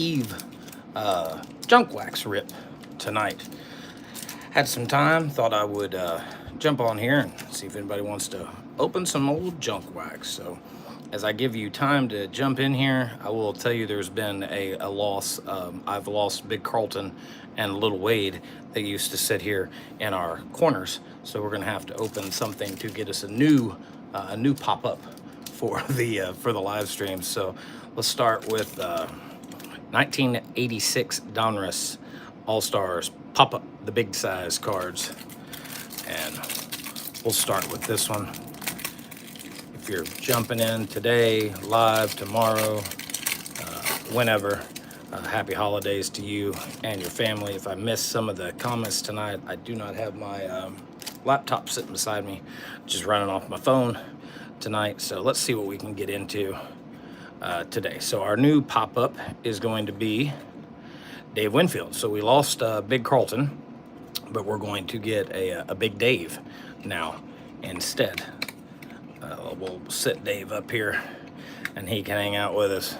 Eve junk wax rip tonight. Had some time, thought I would jump on here and see if anybody wants to open some old junk wax. So as I give you time to jump in here, I will tell you there's been a loss. I've lost Big Carlton and Little Wade. They used to sit here in our corners. So we're gonna have to open something to get us a new pop-up for the live stream. So let's start with 1986 Donruss All-Stars pop-up, the big size cards. And we'll start with this one. If you're jumping in today, live, tomorrow, whenever, happy holidays to you and your family. If I missed some of the comments tonight, I do not have my laptop sitting beside me, just running off my phone tonight. So let's see what we can get into today. So our new pop-up is going to be Dave Winfield. So we lost Big Carlton, but we're going to get a Big Dave now instead. We'll sit Dave up here and he can hang out with us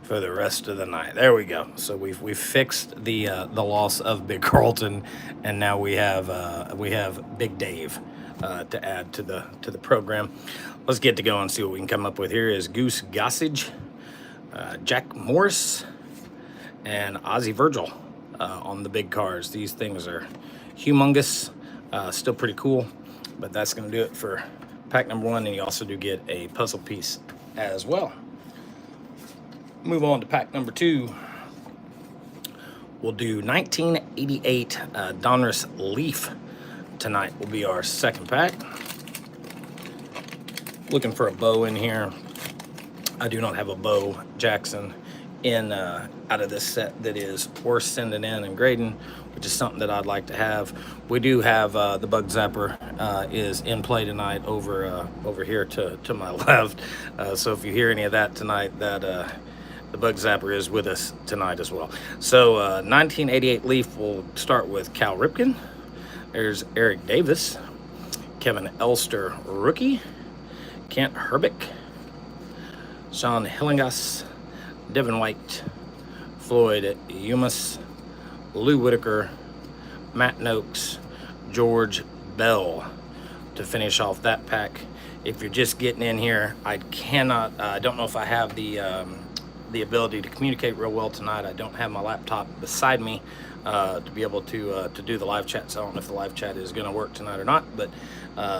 for the rest of the night. There we go. So we've fixed the loss of Big Carlton, and now we have Big Dave to add to the program. Let's get to go and see what we can come up with. Here is Goose Gossage, Jack Morris, and Ozzie Virgil on the big cards. These things are humongous, still pretty cool, but that's going to do it for pack number one. And you also do get a puzzle piece as well. Move on to pack number two. We'll do 1988 Donruss Leaf tonight. Will be our second pack. Looking for a bow in here. I do not have a Bo Jackson in out of this set that is worth sending in and grading, which is something that I'd like to have. We do have the Bug Zapper is in play tonight over here to my left. So if you hear any of that tonight, that the Bug Zapper is with us tonight as well. So 1988 Leaf, we'll start with Cal Ripken. There's Eric Davis, Kevin Elster rookie, Kent Herbick, Sean Hillingas, Devin White, Floyd Umas, Lou Whitaker, Matt Noakes, George Bell to finish off that pack. If you're just getting in here, I cannot, I don't know if I have the ability to communicate real well tonight. I don't have my laptop beside me to be able to do the live chat. So I don't know if the live chat is going to work tonight or not. But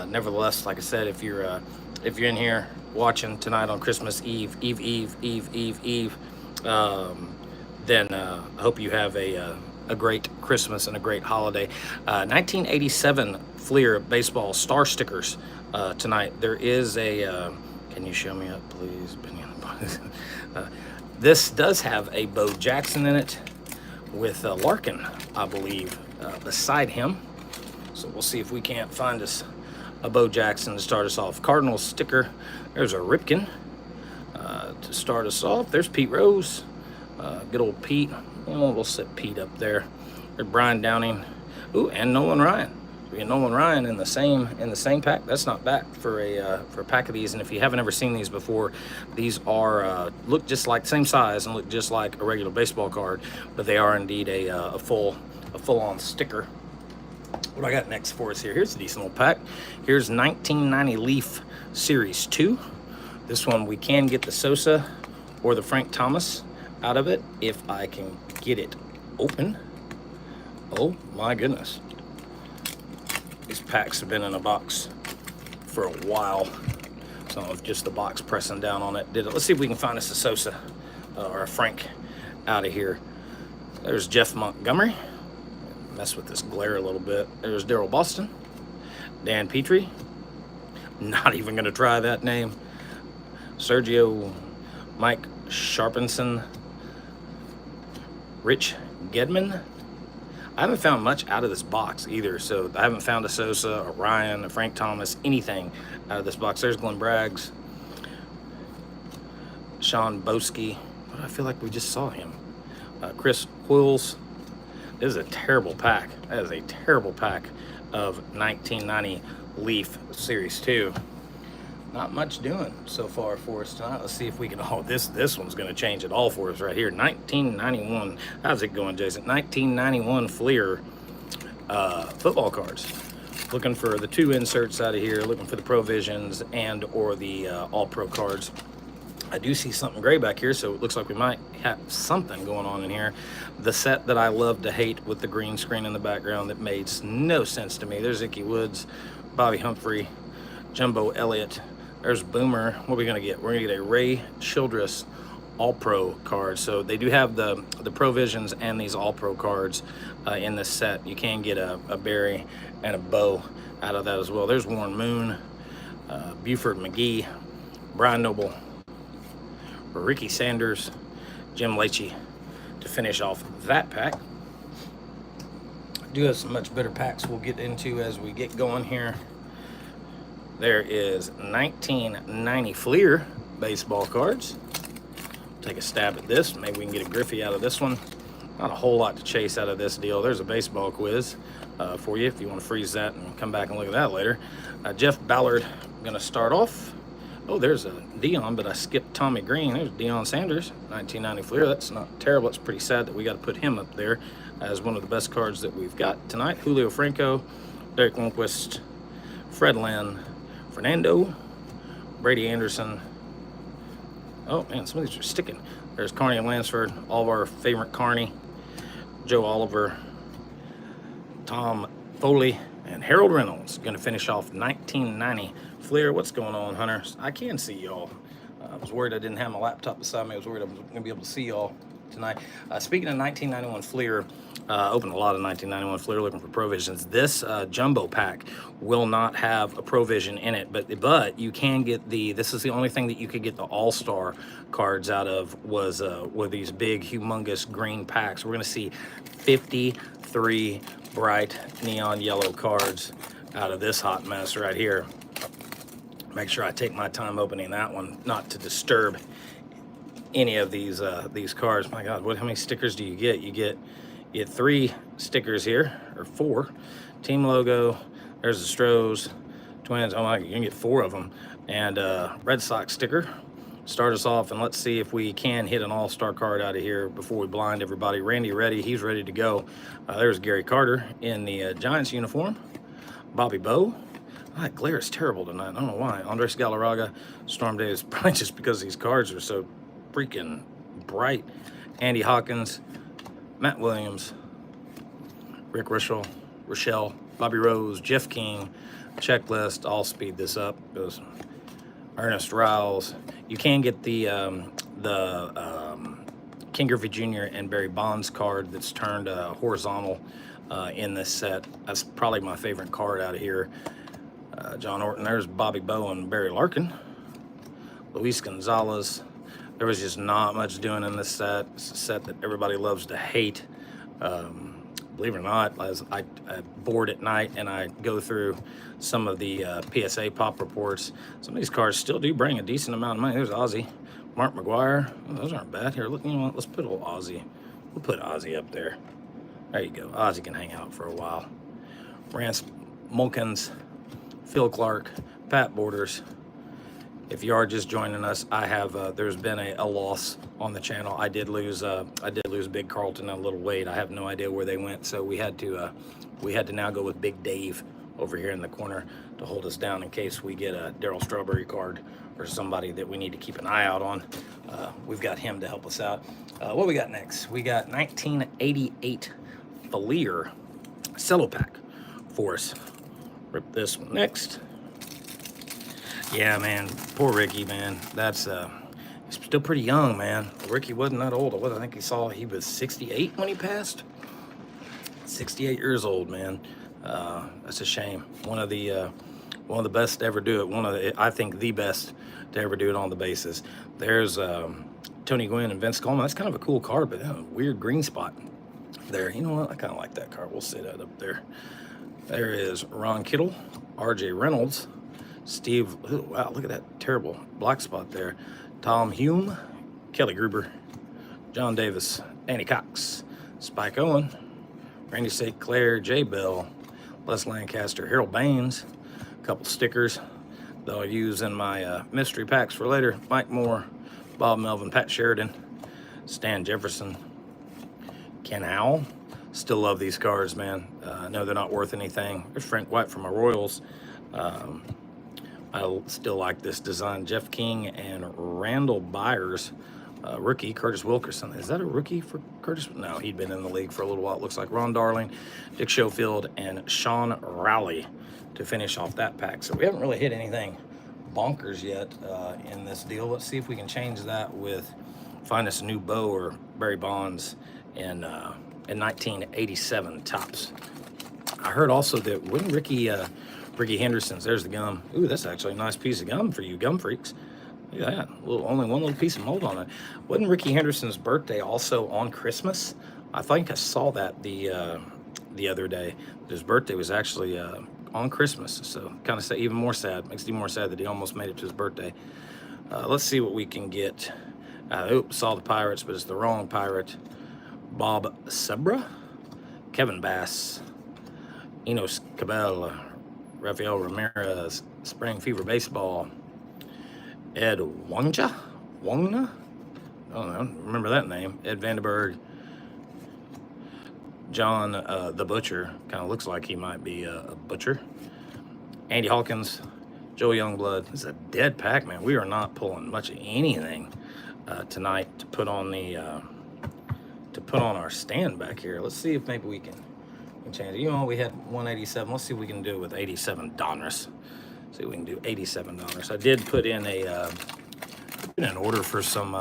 nevertheless, like I said, if you're in here watching tonight on Christmas Eve, then I hope you have a great Christmas and a great holiday. 1987 Fleer baseball star stickers tonight. There is a. Can you show me up, please? This does have a Bo Jackson in it with Larkin, I believe, beside him. So we'll see if we can't find us a Bo Jackson to start us off. Cardinals sticker. There's a Ripken to start us off. There's Pete Rose. Good old Pete. Oh, we'll set Pete up there. There's Brian Downing. Ooh, and Nolan Ryan. We get Nolan Ryan in the same pack. That's not bad for a pack of these. And if you haven't ever seen these before, these are look just like same size and look just like a regular baseball card, but they are indeed a full-on sticker. What I got next for us here? Here's a decent little pack. Here's 1990 Leaf Series 2. This one we can get the Sosa or the Frank Thomas out of it if I can get it open. Oh my goodness. These packs have been in a box for a while. So I don't know if just the box pressing down on it did it. Let's see if we can find us a Sosa or a Frank out of here. There's Jeff Montgomery. Mess with this glare a little bit. There's Daryl Boston. Dan Petrie. Not even going to try that name. Sergio Mike Sharpenson. Rich Gedman. I haven't found much out of this box either, so I haven't found a Sosa, a Ryan, a Frank Thomas, anything out of this box. There's Glenn Braggs, Sean Boski. I feel like we just saw him. Chris Hoyles. This is a terrible pack. That is a terrible pack of 1990 Leaf Series 2. not much doing so far for us tonight. Let's see if we can. Oh, this one's going to change it all for us right here. 1991. How's it going, Jason? 1991 Fleer football cards. Looking for the 2 inserts out of here. Looking for the Provisions and or the All Pro cards. I do see something gray back here, so it looks like we might have something going on in here. The set that I love to hate with the green screen in the background that made no sense to me. There's Icky Woods, Bobby Humphrey, Jumbo Elliott. There's Boomer. What are we going to get? We're going to get a Ray Childress All-Pro card. So they do have the Provisions and these All-Pro cards in this set. You can get a Barry and a Bo out of that as well. There's Warren Moon, Buford McGee, Brian Noble, Ricky Sanders, Jim Leachy to finish off that pack. Do have some much better packs we'll get into as we get going here. There is 1990 Fleer baseball cards. Take a stab at this. Maybe we can get a Griffey out of this one. Not a whole lot to chase out of this deal. There's a baseball quiz for you if you want to freeze that and come back and look at that later. Jeff Ballard, going to start off. Oh, there's a Dion, but I skipped Tommy Green. There's Deion Sanders, 1990 Fleer. That's not terrible. It's pretty sad that we got to put him up there as one of the best cards that we've got tonight. Julio Franco, Derek Lundquist, Fred Lynn, Fernando, Brady Anderson. Oh, man, some of these are sticking. There's Carney Lansford, all of our favorite Carney, Joe Oliver, Tom Foley, and Harold Reynolds. Going to finish off 1990 Fleer. What's going on, Hunter? I can see y'all. I was worried I didn't have my laptop beside me. I was worried I was going to be able to see y'all tonight. Speaking of 1991 Fleer, opened a lot of 1991 Fleer looking for Provisions. This jumbo pack will not have a Provision in it, but you can get this is the only thing that you could get the All-Star cards out of were these big, humongous green packs. We're going to see 53 bright neon yellow cards out of this hot mess right here. Make sure I take my time opening that one, not to disturb any of these cards. My God, how many stickers do you get? You get 3 stickers here, or 4. Team logo. There's the Stros, Twins. Oh my, you can get 4 of them. And Red Sox sticker. Start us off, and let's see if we can hit an all-star card out of here before we blind everybody. Randy Reddy, he's ready to go. There's Gary Carter in the Giants uniform. Bobby Bowe. That glare is terrible tonight. I don't know why. Andres Galarraga, Storm Davis, probably just because these cards are so freaking bright. Andy Hawkins, Matt Williams, Rick Rochelle, Bobby Rose, Jeff King, checklist. I'll speed this up. Goes Ernest Riles. You can get the King Griffey Jr. and Barry Bonds card that's turned horizontal in this set. That's probably my favorite card out of here. John Orton. There's Bobby Bowe and Barry Larkin. Luis Gonzalez. There was just not much doing in this set. It's a set that everybody loves to hate. Believe it or not, as I board at night and I go through some of the PSA pop reports, some of these cards still do bring a decent amount of money. There's Ozzy, Mark McGuire. Oh, those aren't bad. Here, look, you know what? Let's put a little Ozzy. We'll put Ozzy up there. There you go. Ozzy can hang out for a while. Rance Mulkins, Phil Clark, Pat Borders. If you are just joining us, I have there's been a loss on the channel. I did lose Big Carlton and a little Wade. I have no idea where they went, so we had to now go with Big Dave over here in the corner to hold us down in case we get a Darryl Strawberry card or somebody that we need to keep an eye out on. We've got him to help us out. What we got next? We got 1988 Fleer cello pack for us. Rip this one next. Yeah, man, poor Ricky, man. That's he's still pretty young, man. Ricky wasn't that old. I think he was 68 when he passed. 68 years old, man. That's a shame. One of the best to ever do it. I think the best to ever do it on the bases. There's Tony Gwynn and Vince Coleman. That's kind of a cool card, but a weird green spot there. You know what? I kind of like that card. We'll sit that up there. There is Ron Kittle, R.J. Reynolds, Steve. Oh, wow, look at that terrible black spot there. Tom Hume, Kelly Gruber, John Davis, Danny Cox, Spike Owen, Randy St. Clair, Jay Bell, Les Lancaster, Harold Baines, a couple stickers, that I'll use in my mystery packs for later. Mike Moore, Bob Melvin, Pat Sheridan, Stan Jefferson, Ken Howell. Still love these cards, man. I know they're not worth anything. There's Frank White from my Royals. I still like this design. Jeff King and Randall Byers, rookie. Curtis Wilkerson. Is that a rookie for Curtis? No, he'd been in the league for a little while. It looks like Ron Darling, Dick Schofield, and Sean Rowley to finish off that pack. So we haven't really hit anything bonkers yet in this deal. Let's see if we can change that with find us a new Bo or Barry Bonds in 1987 tops. I heard also that when Ricky Henderson's, there's the gum. Ooh, that's actually a nice piece of gum for you gum freaks. Look at that. Only one little piece of mold on it. Wasn't Ricky Henderson's birthday also on Christmas? I think I saw that the other day. His birthday was actually on Christmas, so kind of even more sad. Makes it even more sad that he almost made it to his birthday. Let's see what we can get. Oops, saw the Pirates, but it's the wrong Pirate. Bob Sebra, Kevin Bass, Enos Cabell, Rafael Ramirez, Spring Fever Baseball, Ed Wangna? I don't know, remember that name. Ed Vandenberg, John the Butcher, kind of looks like he might be a butcher. Andy Hawkins, Joe Youngblood. This is a dead pack, man. We are not pulling much of anything tonight to put on the our stand back here. Let's see if maybe we can change it. You know, we had 187. Let's see if we can do it with 87 Donruss. See if we can do 87 Donruss. I did put in an order for some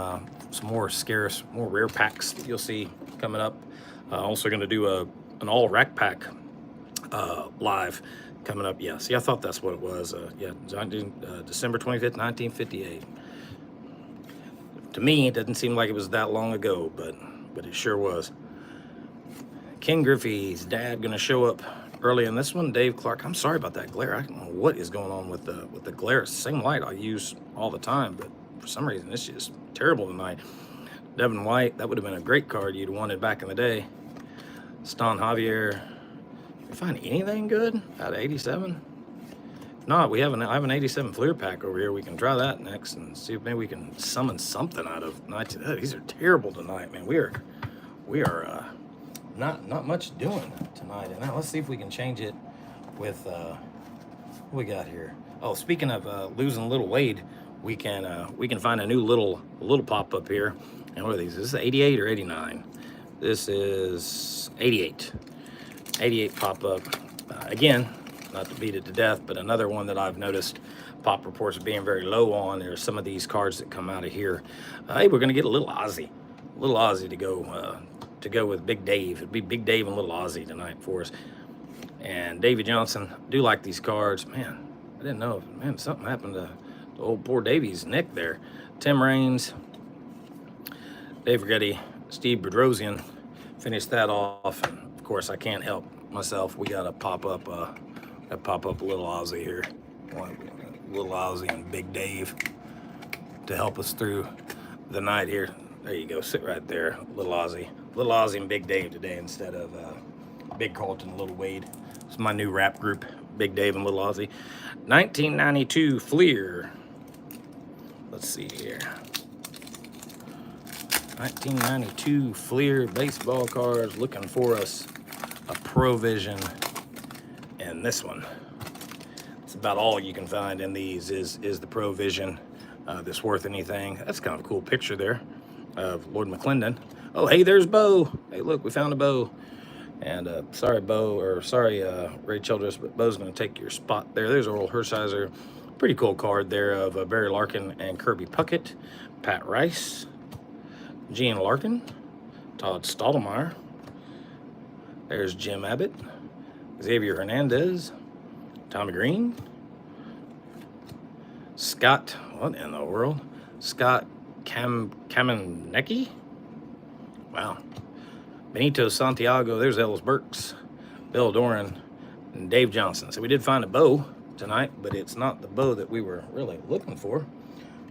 more scarce, more rare packs that you'll see coming up. Also going to do an all rack pack live coming up. Yeah, see, I thought that's what it was. Yeah, December 25th, 1958. To me, it doesn't seem like it was that long ago, but it sure was. Ken Griffey's dad going to show up early in this one. Dave Clark. I'm sorry about that glare. I don't know what is going on with the glare. It's the same light I use all the time, but for some reason it's just terrible tonight. Devin White. That would have been a great card you'd wanted back in the day. Stan Javier. Can you find anything good out of 87? If not, I have an 87 Fleer pack over here. We can try that next and see if maybe we can summon something out of 19. Oh, these are terrible tonight, man. We are not much doing tonight. And now let's see if we can change it with what we got here. Oh, speaking of losing little Wade, we can find a new little pop up here. And what are these? Is this 88 or 89? This is 88. 88 pop up. Again, not to beat it to death, but another one that I've noticed pop reports being very low on. There's some of these cards that come out of here. Hey, we're gonna get a little Ozzy to go with Big Dave. It'd be Big Dave and Little Ozzy tonight for us. And Davey Johnson, do like these cards. Man, I didn't know. Man, something happened to old poor Davey's neck there. Tim Raines, Dave Rigetti, Steve Bedrosian finished that off. And of course, I can't help myself. We got to pop up Little Ozzy here. Little Ozzy and Big Dave to help us through the night here. There you go. Sit right there, Little Ozzy. Little Ozzy and Big Dave today instead of Big Carlton and Little Wade. It's my new rap group, Big Dave and Little Ozzy. 1992 Fleer. Let's see here. 1992 Fleer baseball cards, looking for us a Provision. And this one. It's about all you can find in these is the Provision that's worth anything. That's kind of a cool picture there of Lord McClendon. Oh, hey, there's Bo. Hey, look, we found a Bo. And sorry, Ray Childress, but Bo's going to take your spot there. There's Oral Hershiser. Pretty cool card there of Barry Larkin and Kirby Puckett. Pat Rice, Gene Larkin, Todd Stottlemyre. There's Jim Abbott, Xavier Hernandez, Tommy Green, Scott, what in the world? Scott Kamenecki? Wow. Benito Santiago, there's Ellis Burks, Bill Doran, and Dave Johnson. So we did find a Bo tonight, but it's not the Bo that we were really looking for.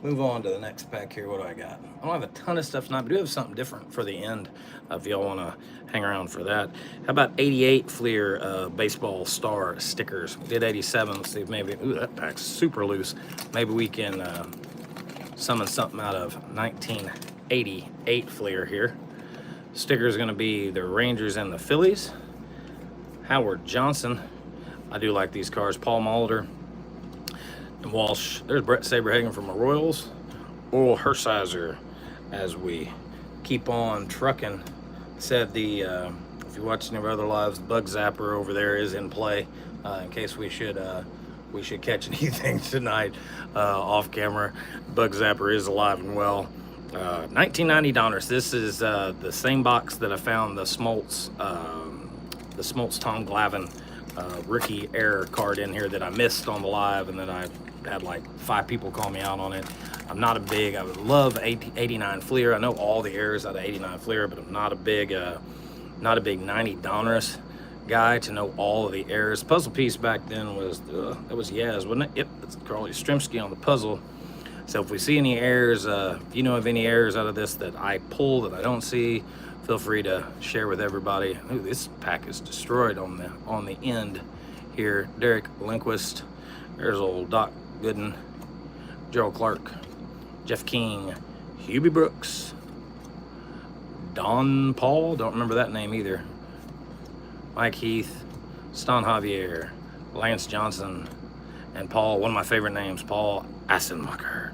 Move on to the next pack here. What do I got? I don't have a ton of stuff tonight, but I do have something different for the end if y'all want to hang around for that. How about 88 Fleer baseball star stickers? We did 87. Let's see if maybe, ooh, that pack's super loose. Maybe we can summon something out of 1988 Fleer here. Sticker is going to be the Rangers and the Phillies. Howard Johnson. I do like these cards. Paul Molitor and Walsh. There's Brett Saberhagen from the Royals. Oral Hershiser as we keep on trucking. Said the, if you're watching our other lives, the Bug Zapper over there is in play in case we should catch anything tonight off camera. Bug Zapper is alive and well. 1990 Donruss. This is the same box that I found the Smoltz Tom Glavine rookie error card in here that I missed on the live, and then I had like 5 people call me out on it. I'm not a big, I would love 89 Fleer. I know all the errors out of 89 Fleer, but I'm not a big 90 Donruss guy to know all of the errors. Puzzle piece back then was that was Yaz, wasn't it? Yep, that's Carl Yastrzemski on the puzzle. So if we see any errors, if you know of any errors out of this that I pull that I don't see, feel free to share with everybody. Ooh, this pack is destroyed on the end here. Derek Lindquist, there's old Doc Gooden, Gerald Clark, Jeff King, Hubie Brooks, Don Paul, don't remember that name either, Mike Heath, Stan Javier, Lance Johnson, and Paul, one of my favorite names, Paul Assenmacher.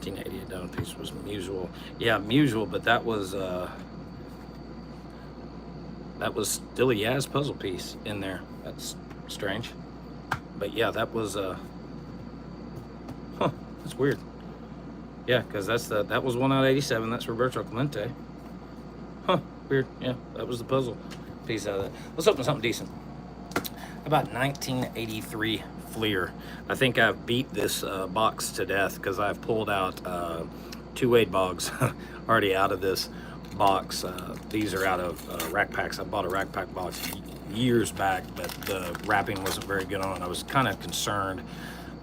1988 down piece was Mutual. Yeah, Mutual, but that was still a Yaz puzzle piece in there. That's strange. But yeah, that was that's weird. Yeah, because that was one out of 87. That's Roberto Clemente. Weird. Yeah, that was the puzzle piece out of that. Let's open something decent. How about 1983 Fleer? I think I've beat this box to death because I've pulled out 2 Wade Boggs already out of this box. These are out of rack packs. I bought a rack pack box years back, but the wrapping wasn't very good on it. I was kind of concerned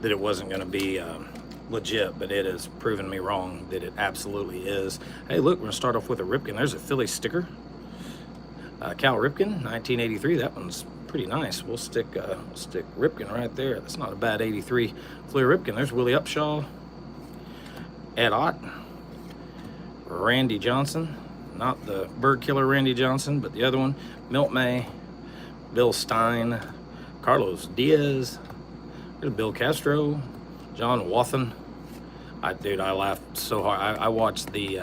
that it wasn't going to be legit, but it has proven me wrong that it absolutely is. Hey, look, we're going to start off with a Ripken. There's a Philly sticker. Cal Ripken, 1983. That one's pretty nice. We'll stick Ripken right there. That's not a bad 83 Fleer Ripken. There's Willie Upshaw, Ed Ott, Randy Johnson, not the bird killer Randy Johnson, but the other one, Milt May, Bill Stein, Carlos Diaz, there's Bill Castro, John Wathen. I laughed so hard. I watched the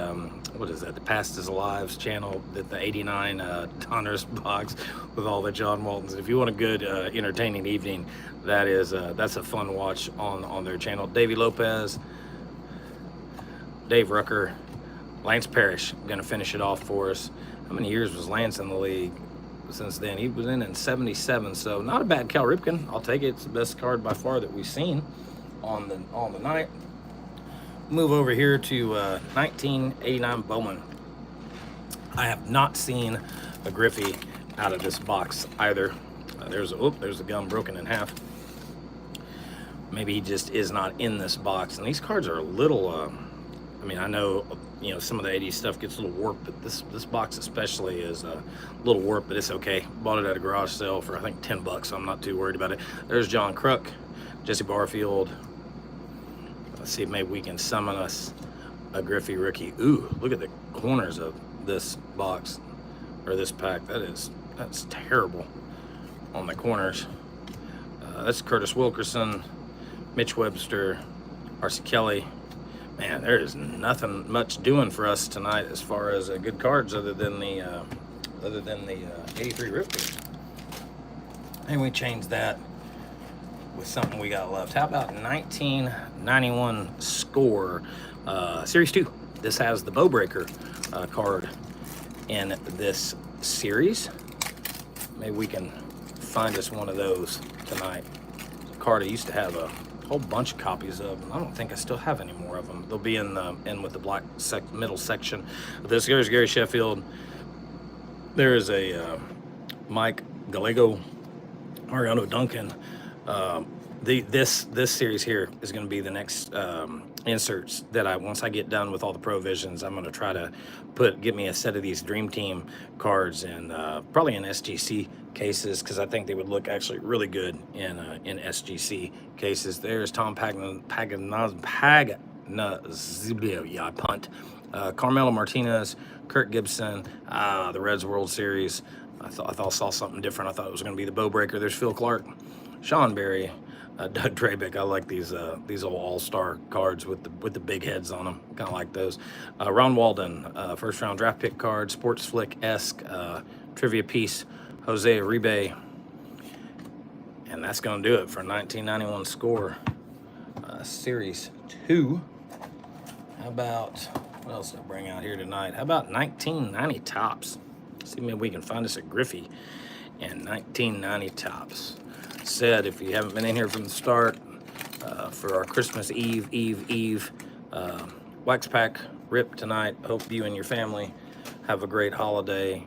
what is that? The Past is Alive's channel, the 89 Donruss box with all the John Waltons. If you want a good entertaining evening, that's a fun watch on their channel. Davey Lopez, Dave Rucker, Lance Parrish going to finish it off for us. How many years was Lance in the league since then? He was in 77, so not a bad Cal Ripken. I'll take it. It's the best card by far that we've seen on the night. Move over here to 1989 Bowman. I have not seen a Griffey out of this box either. There's the gum broken in half. Maybe he just is not in this box. And these cards are a little, I mean, I know, some of the 80s stuff gets a little warped, but this box especially is a little warped, but it's okay. Bought it at a garage sale for, I think, $10, so I'm not too worried about it. There's John Kruk, Jesse Barfield. Let's see if maybe we can summon us a Griffey rookie. Ooh, look at the corners of this box, or this pack. That's terrible on the corners. That's Curtis Wilkerson, Mitch Webster, R.C. Kelly. Man, there is nothing much doing for us tonight as far as good cards other than the 83 Rifkin. And we changed that with something we got left. How about 1991 Score Series 2? This has the Bowbreaker card in this series. Maybe we can find us one of those tonight. A card I used to have a whole bunch of copies of, and I don't think I still have any more of them. They'll be in with the black middle section. This here's Gary Sheffield. There is a Mike Gallego, Mariano Duncan. This series here is going to be the next inserts that once I get done with all the provisions, I'm going to try to get me a set of these Dream Team cards and probably in SGC cases, because I think they would look actually really good in SGC cases. There's Tom Paganazibia, yeah, I punt. Carmelo Martinez, Kirk Gibson, the Reds World Series. I thought I saw something different. I thought it was going to be the bow breaker. There's Phil Clark, Sean Berry, Doug Drabick. I like these old all-star cards with the big heads on them. Kind of like those. Ron Walden, first round draft pick card, Sports Flick-esque trivia piece, Jose Uribe. And that's going to do it for 1991 score, Series 2. How about, what else did I bring out here tonight? How about 1990 Topps? See, maybe we can find us a Griffey and 1990 Topps. Said, if you haven't been in here from the start, for our Christmas Eve wax pack rip tonight. Hope you and your family have a great holiday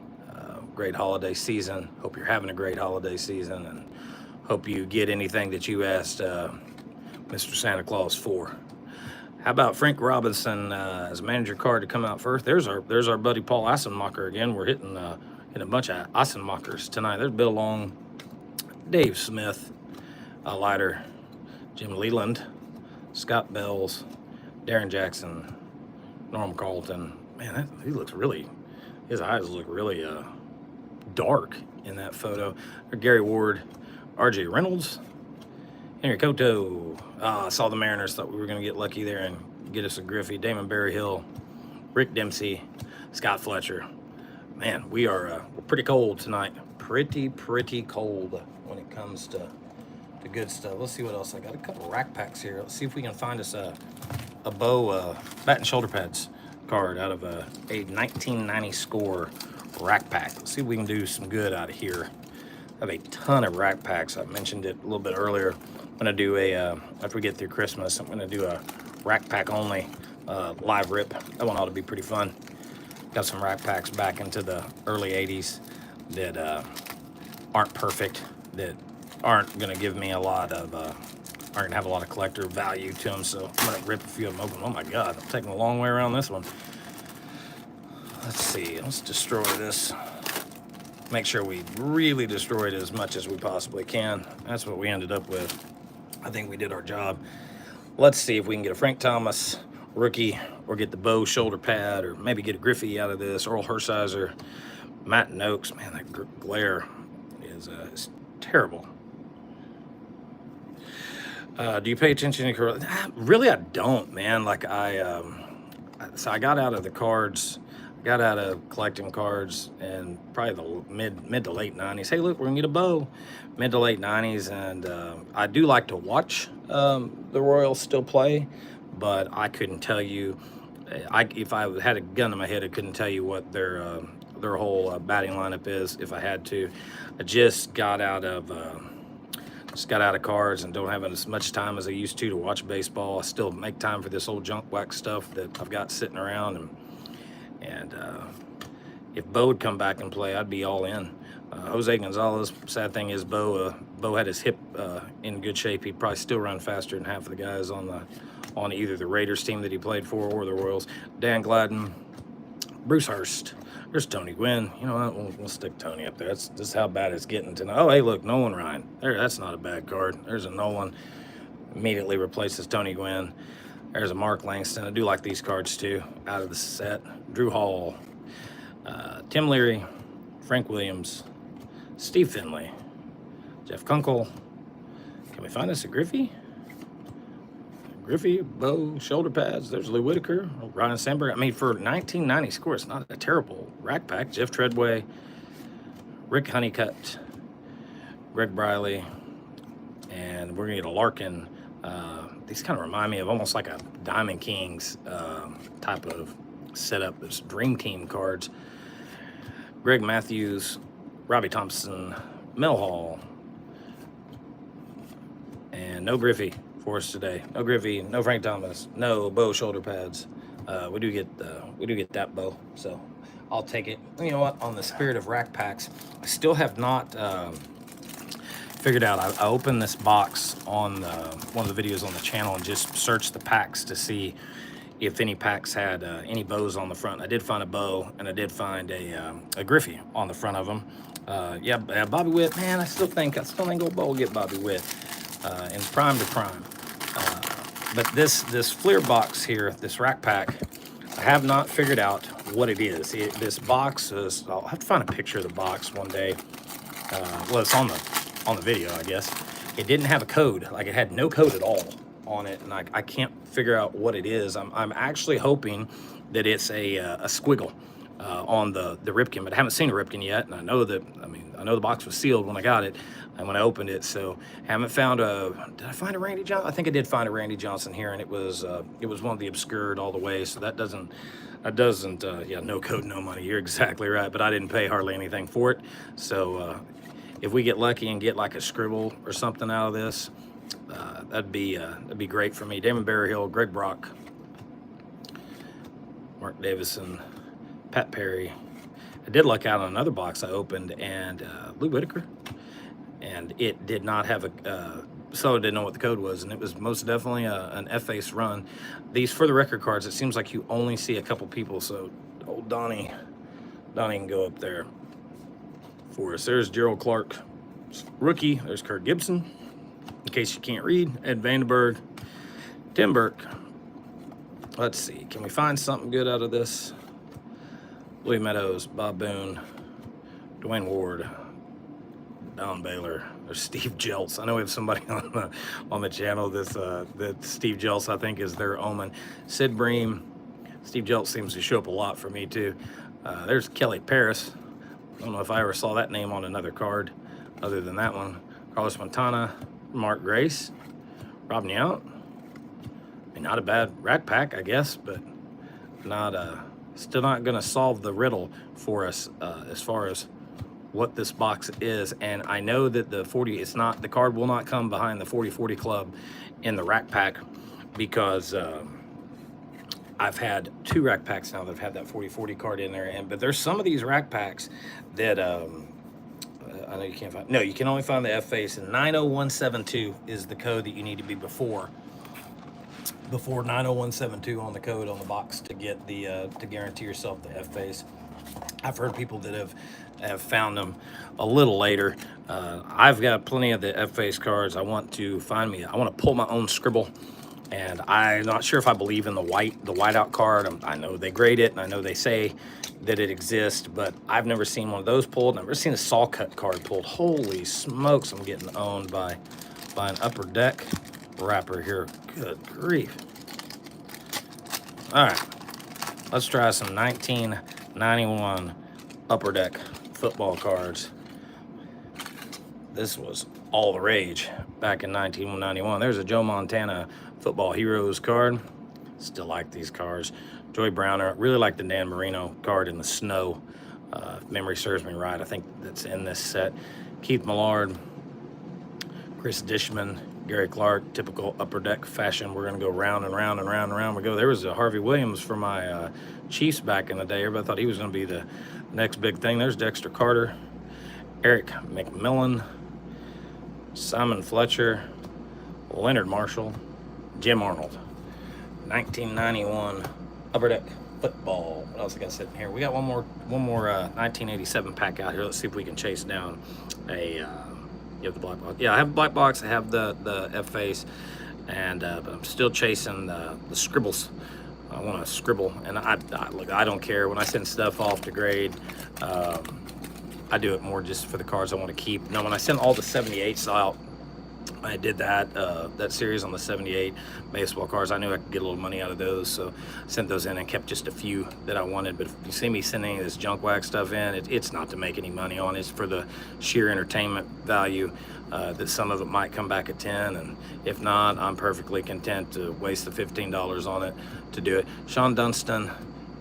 season. Hope you're having a great holiday season, and hope you get anything that you asked Mr. Santa Claus for. How about Frank Robinson as a manager card to come out first? There's our buddy Paul Assenmacher again. We're hitting a bunch of Assenmachers tonight. There's Bill Long, Dave Smith, Leiter, Jim Leland, Scott Bells, Darren Jackson, Norm Carlton. Man, he looks really, his eyes look really dark in that photo. Gary Ward, R.J. Reynolds, Henry Cotto. I saw the Mariners, thought we were going to get lucky there and get us a Griffey. Damon Berryhill, Rick Dempsey, Scott Fletcher. Man, we're pretty cold tonight. Pretty cold when it comes to good stuff. Let's see what else I got. A couple of rack packs here. Let's see if we can find us a Bo bat and shoulder pads card out of a 1990 score rack pack. Let's see if we can do some good out of here. I have a ton of rack packs. I mentioned it a little bit earlier. I'm gonna do after we get through Christmas, I'm gonna do a rack pack only live rip. That one ought to be pretty fun. Got some rack packs back into the early 80s that aren't perfect, that aren't gonna give me a lot of, aren't gonna have a lot of collector value to them. So I'm gonna rip a few of them open. Oh my God, I'm taking a long way around this one. Let's see, let's destroy this. Make sure we really destroy it as much as we possibly can. That's what we ended up with. I think we did our job. Let's see if we can get a Frank Thomas rookie, or get the Bo shoulder pad, or maybe get a Griffey out of this. Earl Hershiser, Matt Noakes. Man, that glare is terrible. Do you pay attention to really? I don't, man. Like so I got out of the cards. Got out of collecting cards in probably the mid to late 90s. Hey, look, we're gonna get a Bo. Mid to late 90s, and I do like to watch the Royals still play, but I couldn't tell you. If I had a gun in my head, I couldn't tell you what their whole batting lineup is if I had to. I just got out of cards and don't have as much time as I used to watch baseball. I still make time for this old junk wax stuff that I've got sitting around, and if Bo would come back and play, I'd be all in. Jose Gonzalez, sad thing is Bo had his hip in good shape. He'd probably still run faster than half of the guys on either the Raiders team that he played for or the Royals. Dan Gladden, Bruce Hurst. There's Tony Gwynn. You know what? We'll stick Tony up there. This is how bad it's getting tonight. Oh, hey, look, Nolan Ryan. That's not a bad card. There's a Nolan. Immediately replaces Tony Gwynn. There's a Mark Langston. I do like these cards too, out of the set. Drew Hall, Tim Leary, Frank Williams, Steve Finley, Jeff Kunkel. Can we find us a Griffey? Griffey, Bo, shoulder pads. There's Lou Whitaker, Ryan Sandberg. I mean, for 1990 score, it's not a terrible rack pack. Jeff Treadway, Rick Honeycutt, Greg Briley, and we're going to get a Larkin. These kind of remind me of almost like a Diamond Kings type of setup. There's Dream Team cards. Greg Matthews, Robbie Thompson, Mel Hall, and no Griffey for us today. No Griffey, no Frank Thomas, no Bo shoulder pads. We do get that Bo, so I'll take it. You know what? On the spirit of rack packs, I still have not figured out, I opened this box on one of the videos on the channel and just searched the packs to see if any packs had any bows on the front. I did find a bow, and I did find a Griffey on the front of them. Yeah, Bobby Witt, man, I still think Old Bo will get Bobby Witt in prime to prime. But this Fleer box here, this rack pack, I have not figured out what it is. This box is, I'll have to find a picture of the box one day. Well, it's on the video, I guess. It didn't have a code, like it had no code at all on it, and I can't figure out what it is. I'm actually hoping that it's a squiggle on the Ripken, but I haven't seen a Ripken yet, and I know that, I know the box was sealed when I got it and when I opened it, so haven't found did I find a Randy Johnson? I think I did find a Randy Johnson here, and it was one of the obscured all the way, so that doesn't, yeah, no code, no money. You're exactly right, but I didn't pay hardly anything for it, so if we get lucky and get like a scribble or something out of this, that'd be great for me. Damon Berryhill, Greg Brock, Mark Davison, Pat Perry. I did luck out on another box I opened, and Lou Whitaker, and it did not have a so I didn't know what the code was, and it was most definitely an F-Ace run. These For the Record cards, it seems like you only see a couple people, so old Donnie can go up there for us. There's Gerald Clark, rookie. There's Kurt Gibson, in case you can't read. Ed Vandenberg, Tim Burke. Let's see, can we find something good out of this? Louis Meadows, Bob Boone, Dwayne Ward, Don Baylor. There's Steve Jeltz. I know we have somebody on the channel that Steve Jeltz, I think, is their omen. Sid Bream. Steve Jeltz seems to show up a lot for me too. There's Kelly Paris. I don't know if I ever saw that name on another card other than that one. Carlos Montana, Mark Grace, Rob Nyout. Not a bad rack pack, I guess, but still not gonna solve the riddle for us as far as what this box is. And I know that the card will not come behind the 40/40 Club in the rack pack, because I've had 2 rack packs now that have had that 40/40 card in there, but there's some of these rack packs that I know you can't find. No, you can only find the F-Face, and 90172 is the code that you need to be before 90172 on the code on the box to get the to guarantee yourself the F-Face. I've heard people that have found them a little later. I've got plenty of the F-Face cards. I want to pull my own scribble, and I'm not sure if I believe in the whiteout card. I know they grade it, and I know they say that it exists, but I've never seen one of those pulled. I've never seen a saw cut card pulled. Holy smokes, I'm getting owned by an Upper Deck wrapper here. Good grief. All right, let's try some 1991 Upper Deck football cards. This was all the rage back in 1991. There's a Joe Montana Football Heroes card. Still like these cards. Joey Browner. Really like the Dan Marino card in the snow. If memory serves me right, I think that's in this set. Keith Millard, Chris Dishman, Gary Clark. Typical Upper Deck fashion. We're going to go round and round and round and round we go. There was a Harvey Williams for my Chiefs back in the day. Everybody thought he was going to be the next big thing. There's Dexter Carter, Eric McMillan, Simon Fletcher, Leonard Marshall, Jim Arnold. 1991 Upper Deck football. What else I got sitting here? We got one more 1987 pack out here. Let's see if we can chase down you have the black box. Yeah, I have the black box. I have the F-Face, and but I'm still chasing the scribbles. I want to scribble, and look, I don't care when I send stuff off to grade. I do it more just for the cards I want to keep. Now, when I send all the 78s out, I did that series on the 78 baseball cards. I knew I could get a little money out of those, so I sent those in and kept just a few that I wanted. But if you see me sending this junk wax stuff in, it's not to make any money on it. It's for the sheer entertainment value, that some of it might come back at 10, and if not, I'm perfectly content to waste the $15 on it to do it. Sean Dunston,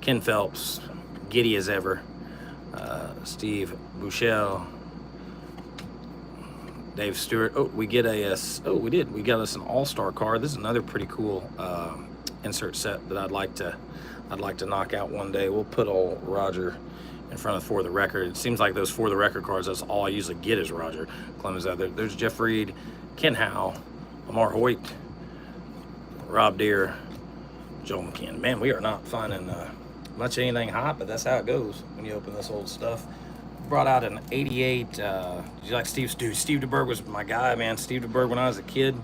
Ken Phelps, giddy as ever, Steve Buechele, Dave Stewart. Oh, we got us an all-star card. This is another pretty cool insert set that I'd like to knock out one day. We'll put old Roger in front of For the Record. It seems like those For the Record cards, that's all I usually get is Roger Clemens out there. There's Jeff Reed, Ken Howe, Lamar Hoyt, Rob Deere, Joel McKinn. Man, we are not finding much of anything hot, but that's how it goes when you open this old stuff. Brought out an 88. Did you like Steve? Dude, Steve DeBerg was my guy, man. Steve DeBerg when I was a kid.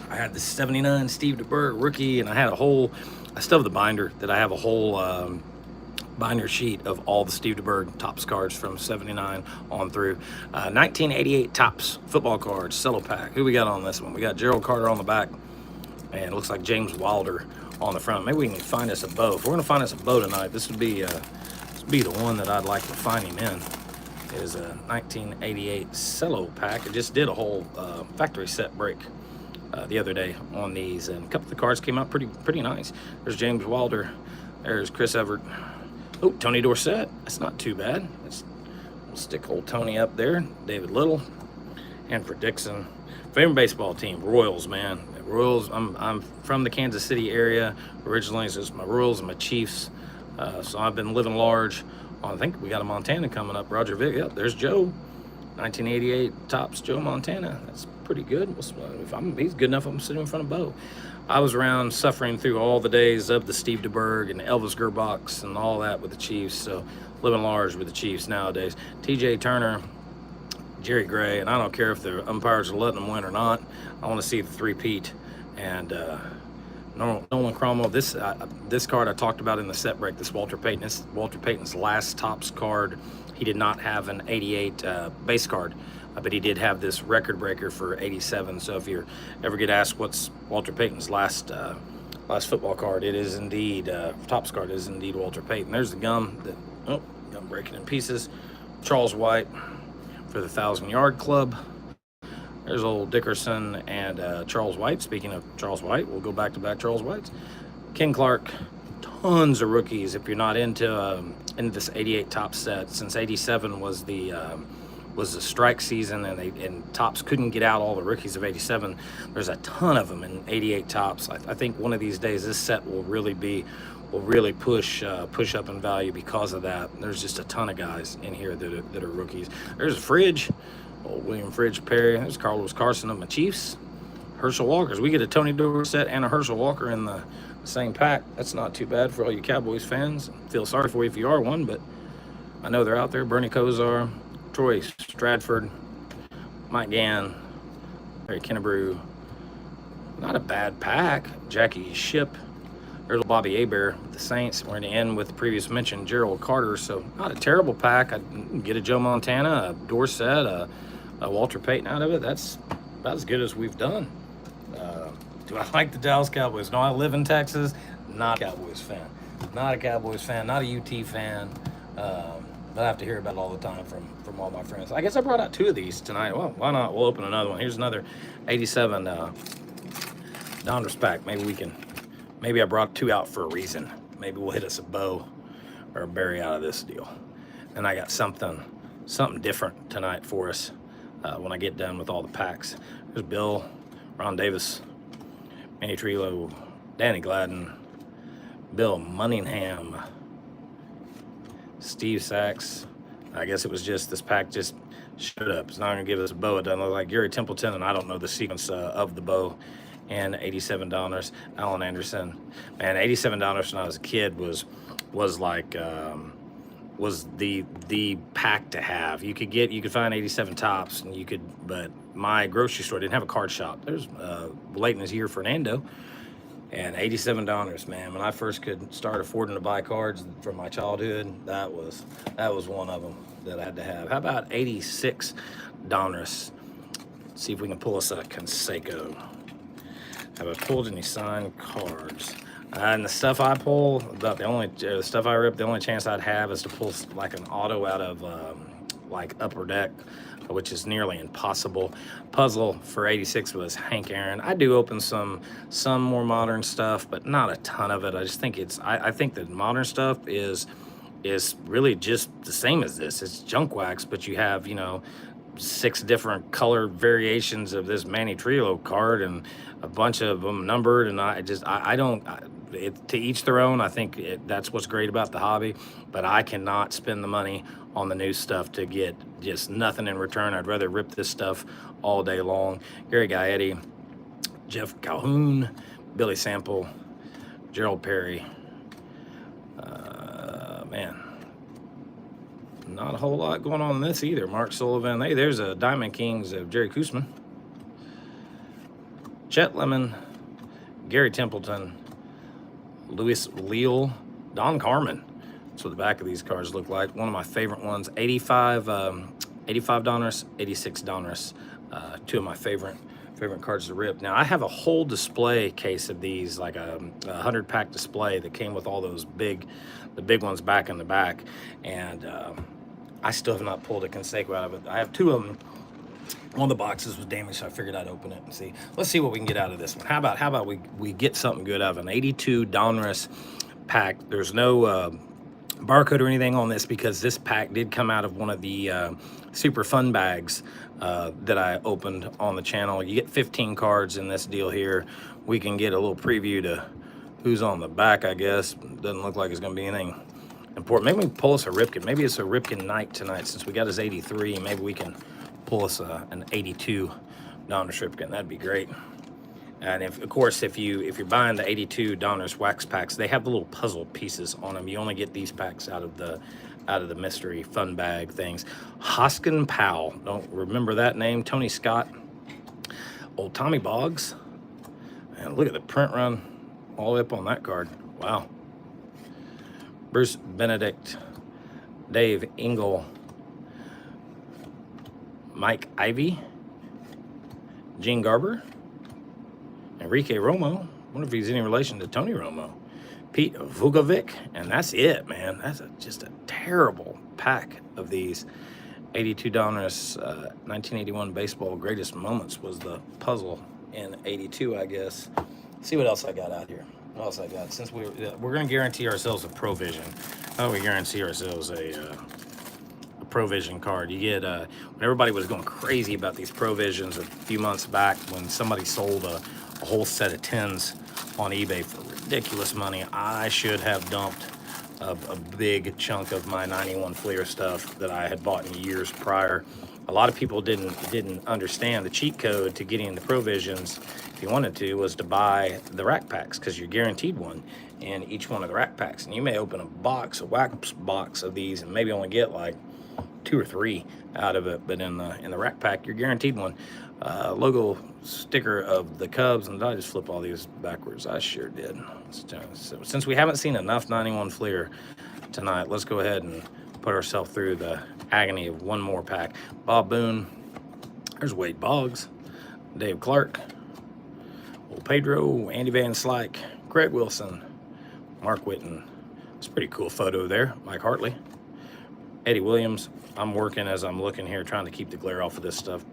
I had the 79 Steve DeBerg rookie, and I had I still have the binder that I have a whole binder sheet of all the Steve DeBerg Topps cards from 79 on through. 1988 Topps football cards, cello pack. Who we got on this one? We got Gerald Carter on the back, and it looks like James Wilder on the front. Maybe we can find us a bow. If we're gonna find us a bow tonight, this would be the one that I'd like to find him in. Is a 1988 cello pack. I just did a whole factory set break the other day on these, and a couple of the cards came out pretty nice. There's James Wilder. There's Chris Everett. Oh, Tony Dorsett. That's not too bad. We'll stick old Tony up there. David Little. And for Dixon. Favorite baseball team, Royals, man. Royals, I'm from the Kansas City area originally, so it's my Royals and my Chiefs. So I've been living large on, I think we got a Montana coming up. Roger Vick, yep, there's Joe. 1988 Topps Joe Montana. That's pretty good. He's good enough, I'm sitting in front of Bo. I was around suffering through all the days of the Steve DeBerg and Elvis Gerbach and all that with the Chiefs, so living large with the Chiefs nowadays. TJ Turner, Jerry Gray, and I don't care if the umpires are letting them win or not. I want to see the three-peat. And Nolan Cromwell, this card I talked about in the set break, this Walter Payton. This is Walter Payton's last Topps card. He did not have an 88 base card, but he did have this record breaker for 87. So if you ever get asked what's Walter Payton's last football card, it is indeed, Topps card is indeed Walter Payton. There's the gum, gum breaking in pieces. Charles White for the 1,000-yard club. There's old Dickerson and Charles White. Speaking of Charles White, we'll go back-to-back Charles Whites. Ken Clark, tons of rookies. If you're not into this 88 Topps set, since 87 was the strike season, and Topps couldn't get out all the rookies of 87. There's a ton of them in 88 Topps. I think one of these days this set will really push up in value because of that. There's just a ton of guys in here that are rookies. There's a Fridge. Old William Fridge Perry. There's Carlos Carson of my Chiefs. Herschel Walkers. We get a Tony Dorsett and a Herschel Walker in the same pack. That's not too bad for all you Cowboys fans. Feel sorry for you if you are one, but I know they're out there. Bernie Kosar, Troy Stradford, Mike Gann, Larry Kennebrew. Not a bad pack. Jackie Ship. There's Bobby Hebert with the Saints. We're going to end with the previous mentioned Gerald Carter. So not a terrible pack. I'd get a Joe Montana, a Dorsett, a Walter Payton out of it. That's about as good as we've done. Do I like the Dallas Cowboys? No, I live in Texas. Not a Cowboys fan. Not a Cowboys fan. Not a UT fan. But I have to hear about it all the time from all my friends. I guess I brought out two of these tonight. Well, why not? We'll open another one. Here's another 87 Donruss pack. Maybe I brought two out for a reason. Maybe we'll hit us a bow or a berry out of this deal. And I got something different tonight for us when I get done with all the packs. There's Bill, Ron Davis, Manny Trillo, Danny Gladden, Bill Munningham, Steve Sachs. I guess it was just this pack just showed up. It's not going to give us a bow. It doesn't look like Gary Templeton, and I don't know the sequence of the bow. And $87, Alan Anderson. Man, $87 when I was a kid was the pack to have. You could find 87 Topps, and but my grocery store didn't have a card shop. There's late in this year Fernando, and $87, man. When I first could start affording to buy cards from my childhood, that was one of them that I had to have. How about 86 Donruss? See if we can pull us a Canseco. Have I pulled any signed cards? And the stuff I pull, about the stuff I rip, the only chance I'd have is to pull like an auto out of like Upper Deck, which is nearly impossible. Puzzle for 86 was Hank Aaron. I do open some more modern stuff, but not a ton of it. I just think I think that modern stuff is really just the same as this. It's junk wax, but you have, 6 different color variations of this Manny Trillo card and a bunch of them numbered, and to each their own. I think that's what's great about the hobby, but I cannot spend the money on the new stuff to get just nothing in return. I'd rather rip this stuff all day long. Gary Gaetti, Jeff Calhoun, Billy Sample, Gerald Perry. Man, not a whole lot going on in this either. Mark Sullivan. Hey, there's a Diamond Kings of Jerry Koosman. Chet Lemon, Gary Templeton, Louis Leal, Don Carmen. That's what the back of these cards look like. One of my favorite ones, 85 Donruss, 86 Donruss. Two of my favorite cards to rip. Now I have a whole display case of these, like a 100-pack display that came with all those the big ones back in the back, and I still have not pulled a Conseco out of it. I have two of them. One of the boxes was damaged, so I figured I'd open it and see. Let's see what we can get out of this one. How about we get something good out of an 82 Donruss pack. There's no barcode or anything on this because this pack did come out of one of the super fun bags that I opened on the channel. You get 15 cards in this deal here. We can get a little preview to who's on the back, I guess. Doesn't look like it's going to be anything important. Maybe we can pull us a Ripken. Maybe it's a Ripken night tonight since we got his 83. Maybe we can pull us an 82 Donruss Ripken. That'd be great. And of course, if you're buying the 82 Donruss wax packs, they have the little puzzle pieces on them. You only get these packs out of the mystery fun bag things. Hoskin Powell, don't remember that name. Tony Scott, old Tommy Boggs, and look at the print run all the way up on that card. Wow. Bruce Benedict, Dave Engel, Mike Ivy, Gene Garber, Enrique Romo. Wonder if he's any relation to Tony Romo. Pete Vukovic, and that's it, man. That's just a terrible pack of these. 82 Donruss, 1981 baseball greatest moments was the puzzle in 82, I guess. See what else I got out here. What else I got? Since we're going to guarantee ourselves a Provision. How do we guarantee ourselves a Provision card? You get when everybody was going crazy about these Provisions a few months back, when somebody sold a whole set of 10s on eBay for ridiculous money. I should have dumped a big chunk of my 91 Fleer stuff that I had bought in years prior. A lot of people didn't understand the cheat code to getting the Provisions, if you wanted to, was to buy the rack packs, because you're guaranteed one in each one of the rack packs. And you may open a wax box of these and maybe only get like 2 or 3 out of it, but in the rack pack you're guaranteed one. Logo sticker of the Cubs, and did I just flip all these backwards? I sure did. So since we haven't seen enough 91 Fleer tonight, let's go ahead and put ourselves through the agony of one more pack. Bob Boone, there's Wade Boggs, Dave Clark, Old Pedro, Andy Van Slyke, Craig Wilson, Mark Whitten. It's a pretty cool photo there. Mike Hartley, Eddie Williams. I'm working as I'm looking here, trying to keep the glare off of this stuff.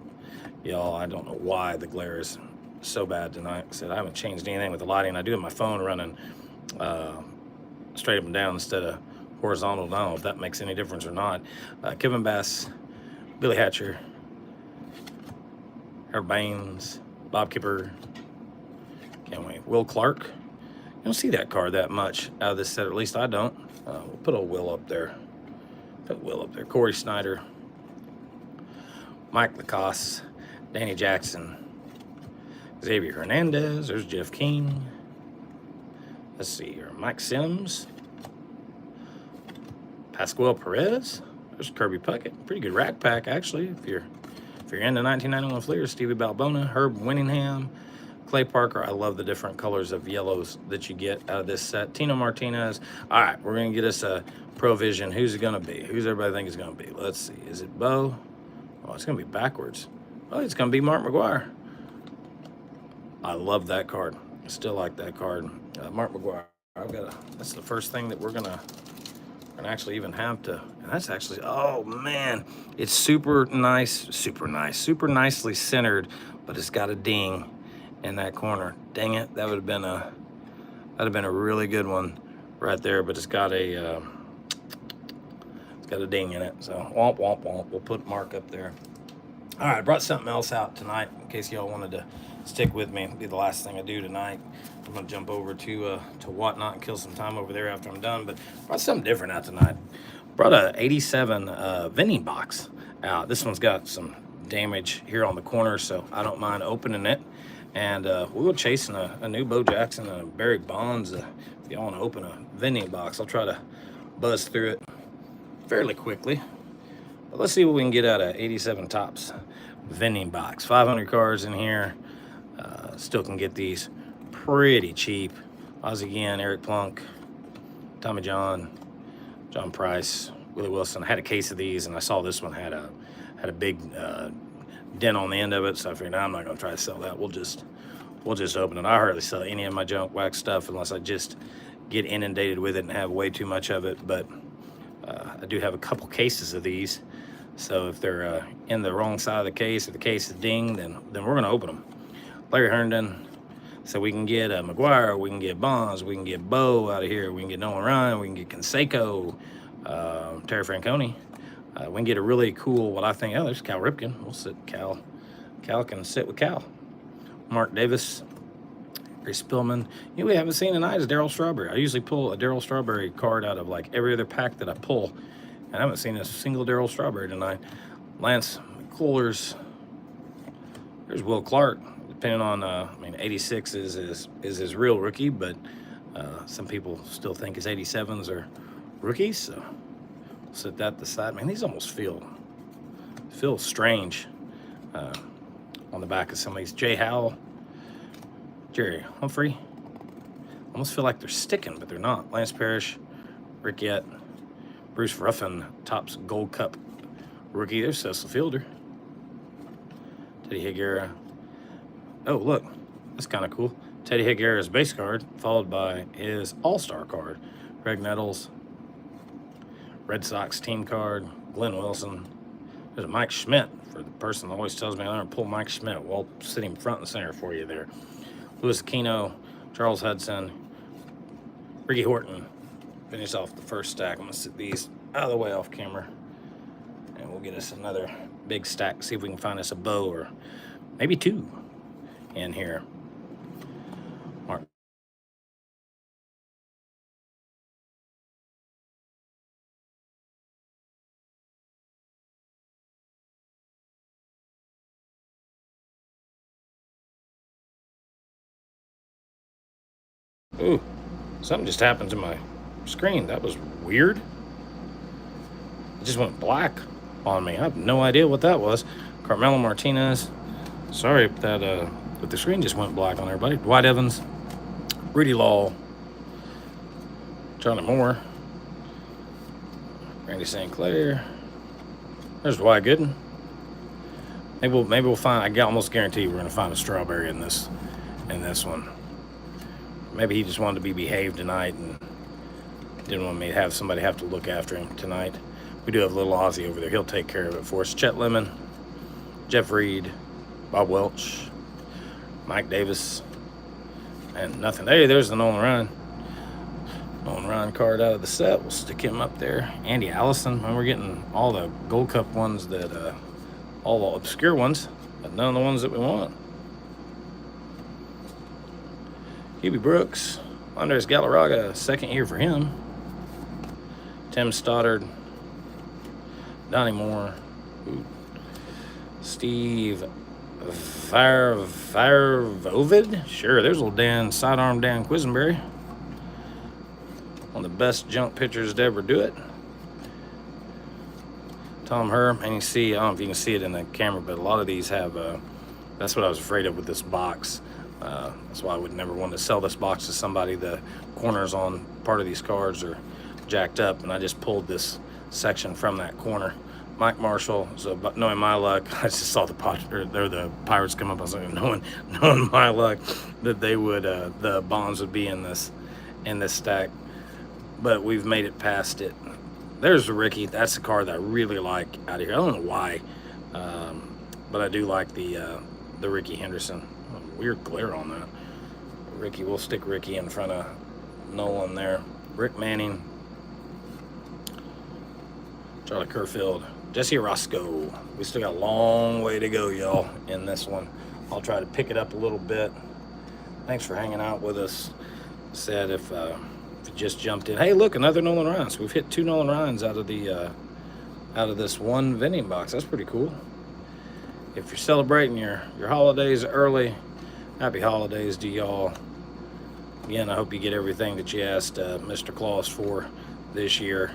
Y'all, I don't know why the glare is so bad tonight. I said I haven't changed anything with the lighting. I do have my phone running straight up and down instead of horizontal. I don't know if that makes any difference or not. Kevin Bass, Billy Hatcher, Herb Baines, Bob Kipper, can't wait. Will Clark. You don't see that card that much out of this set, or at least I don't. We'll put old Will up there. Put Will up there. Corey Snyder, Mike Lacoste, Danny Jackson, Xavier Hernandez. There's Jeff King. Let's see here. Mike Sims, Pascual Perez. There's Kirby Puckett. Pretty good rack pack, actually. If you're into 1991 Fleers, Stevie Balbona, Herb Winningham, Clay Parker. I love the different colors of yellows that you get out of this set. Tino Martinez. All right, we're going to get us a Provision. Who's it going to be? Who's everybody think it's going to be? Let's see. Is it Bo? Oh, it's going to be backwards. Oh, it's going to be Mark McGuire. I love that card. I still like that card. Mark McGuire. That's the first thing that we're going to actually even have to, and that's actually, oh man, it's super nicely centered, but it's got a ding in that corner. Dang it, that would have been a really good one right there, but it's got a ding in it. So womp womp womp. We'll put Mark up there. All right, I brought something else out tonight in case y'all wanted to stick with me. It'll be the last thing I do tonight. I'm gonna jump over to Whatnot and kill some time over there after I'm done. But brought something different out tonight. Brought a 87 vending box out. This one's got some damage here on the corner, so I don't mind opening it. And we were chasing a new Bo Jackson and a Barry Bonds. If you want to open a vending box, I'll try to buzz through it fairly quickly. But let's see what we can get out of 87 Tops vending box. 500 cards in here. Still can get these pretty cheap. Ozzie again, Eric Plunk, Tommy John, John Price, Willie Wilson. I had a case of these, and I saw this one had a big dent on the end of it, so I figured I'm not gonna try to sell that. We'll just open it. I hardly sell any of my junk wax stuff unless I just get inundated with it and have way too much of it. But I do have a couple cases of these, so if they're in the wrong side of the case, or the case is dinged, then we're gonna open them. Larry Herndon. So we can get McGuire, we can get Bonds, we can get Bo out of here, we can get Nolan Ryan, we can get Canseco, Terry Franconi. We can get a really cool, what I think, oh, there's Cal Ripken. We'll sit Cal. Cal can sit with Cal. Mark Davis, Gary Spillman. You know, we haven't seen tonight is Darryl Strawberry. I usually pull a Darryl Strawberry card out of like every other pack that I pull, and I haven't seen a single Darryl Strawberry tonight. Lance McCullers. There's Will Clark. Depending on, I mean, 86 is his real rookie, but some people still think his 87s are rookies, so we'll set that aside. Man, these almost feel strange on the back of some of these. Jay Howell, Jerry Humphrey. Almost feel like they're sticking, but they're not. Lance Parrish, Rick Yett, Bruce Ruffin, Topps Gold Cup rookie. There's Cecil Fielder. Teddy Higuera. Oh, look, that's kind of cool. Teddy Higuera's base card, followed by his all-star card. Greg Nettles, Red Sox team card, Glenn Wilson. There's a Mike Schmidt, for the person that always tells me I'm going to pull Mike Schmidt. Well, sitting front and center for you there. Louis Aquino, Charles Hudson, Ricky Horton. Finish off the first stack. I'm going to sit these out of the way off camera, and we'll get us another big stack. See if we can find us a Bo or maybe two in here. Mark. Ooh, something just happened to my screen. That was weird. It just went black on me. I have no idea what that was. Carmelo Martinez. Sorry that but the screen just went black on everybody. Dwight Evans, Rudy Law, Johnny Moore, Randy St. Clair. There's Dwight Gooden. Maybe we'll find. I almost guarantee we're gonna find a Strawberry in this one. Maybe he just wanted to be behaved tonight and didn't want me to have somebody have to look after him tonight. We do have little Ozzie over there. He'll take care of it for us. Chet Lemon, Jeff Reed, Bob Welch, Mike Davis, and nothing. Hey, there's the Nolan Ryan. Nolan Ryan card out of the set. We'll stick him up there. Andy Allison. And we're getting all the Gold Cup ones that, all the obscure ones, but none of the ones that we want. Hubie Brooks, Andres Galarraga, second year for him. Tim Stoddard, Donnie Moore, Steve Varvovid. Sure, there's little Dan, sidearm Dan Quisenberry. One of the best junk pitchers to ever do it. Tom Herr, and you see, I don't know if you can see it in the camera, but a lot of these have, that's what I was afraid of with this box. That's why I would never want to sell this box to somebody. The corners on part of these cards are jacked up, and I just pulled this section from that corner. Mike Marshall, so knowing my luck, I just saw the Pirates come up. I was like, knowing my luck that they would, the Bonds would be in this stack. But we've made it past it. There's the Ricky. That's the card that I really like out of here. I don't know why, but I do like the Ricky Henderson. Weird glare on that. Ricky, we'll stick Ricky in front of Nolan there. Rick Manning, Charlie Kerfield, Jesse Roscoe. We still got a long way to go, y'all, in this one. I'll try to pick it up a little bit. Thanks for hanging out with us. Said if you just jumped in, hey, look, another Nolan Ryan. So we've hit 2 Nolan Ryans out of this one vending box. That's pretty cool. If you're celebrating your holidays early, happy holidays to y'all. Again, I hope you get everything that you asked Mr. Claus for this year.